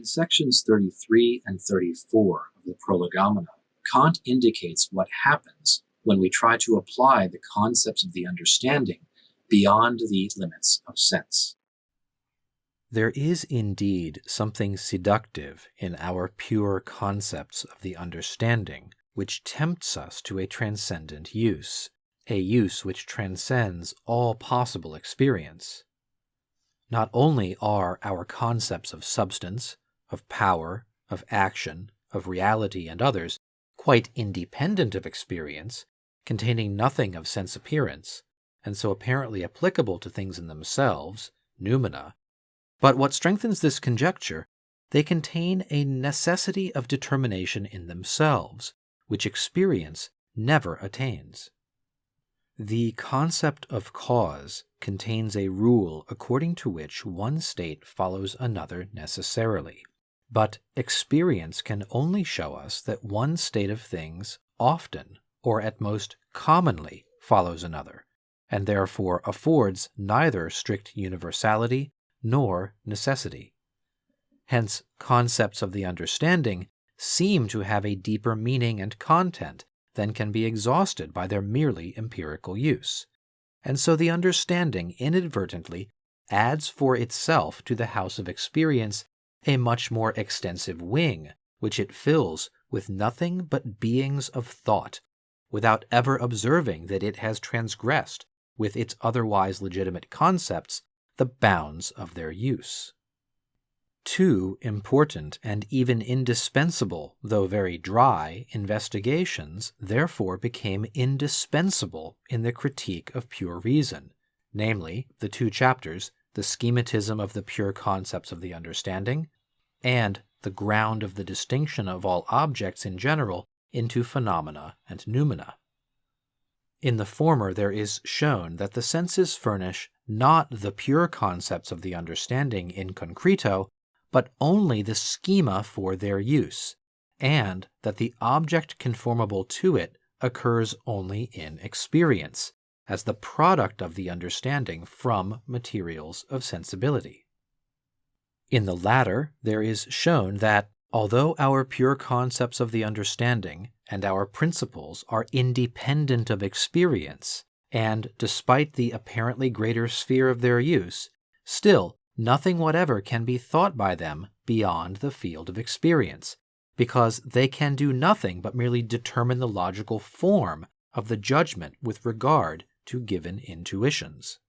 In sections 33 and 34 of the Prolegomena, Kant indicates what happens when we try to apply the concepts of the understanding beyond the limits of sense. There is indeed something seductive in our pure concepts of the understanding, which tempts us to a transcendent use, a use which transcends all possible experience. Not only are our concepts of substance, of power, of action, of reality, and others quite independent of experience, containing nothing of sense appearance, and so apparently applicable to things in themselves, Noumena, but what strengthens this conjecture, they contain a necessity of determination in themselves, which experience never attains. The concept of cause contains a rule according to which one state follows another necessarily, but experience can only show us that one state of things often, or at most commonly, follows another, and therefore affords neither strict universality nor necessity. Hence, concepts of the understanding seem to have a deeper meaning and content than can be exhausted by their merely empirical use, and so the understanding inadvertently adds for itself to the house of experience a much more extensive wing, which it fills with nothing but beings of thought, without ever observing that it has transgressed, with its otherwise legitimate concepts, the bounds of their use. Two important and even indispensable, though very dry, investigations therefore became indispensable in the critique of pure reason, namely the two chapters, the schematism of the pure concepts of the understanding, and the ground of the distinction of all objects in general into phenomena and noumena. In the former there is shown that the senses furnish not the pure concepts of the understanding in concreto, but only the schema for their use, and that the object conformable to it occurs only in experience, as the product of the understanding from materials of sensibility. In the latter, there is shown that, although our pure concepts of the understanding and our principles are independent of experience, and despite the apparently greater sphere of their use, still nothing whatever can be thought by them beyond the field of experience, because they can do nothing but merely determine the logical form of the judgment with regard to given intuitions.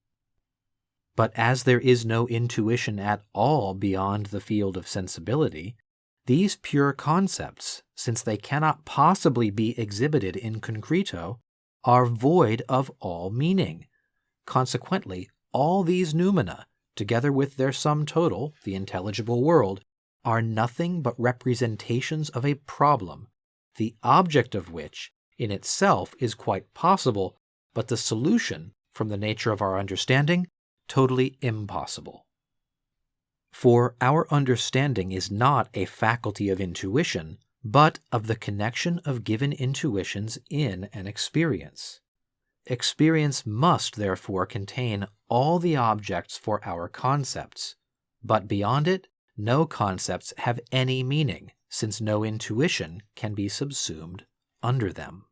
But as there is no intuition at all beyond the field of sensibility, these pure concepts, since they cannot possibly be exhibited in concreto, are void of all meaning. Consequently, all these noumena, together with their sum total, the intelligible world, are nothing but representations of a problem, the object of which in itself is quite possible, but the solution, from the nature of our understanding, totally impossible. For our understanding is not a faculty of intuition, but of the connection of given intuitions in an experience. Experience must therefore contain all the objects for our concepts, but beyond it, no concepts have any meaning, since no intuition can be subsumed under them.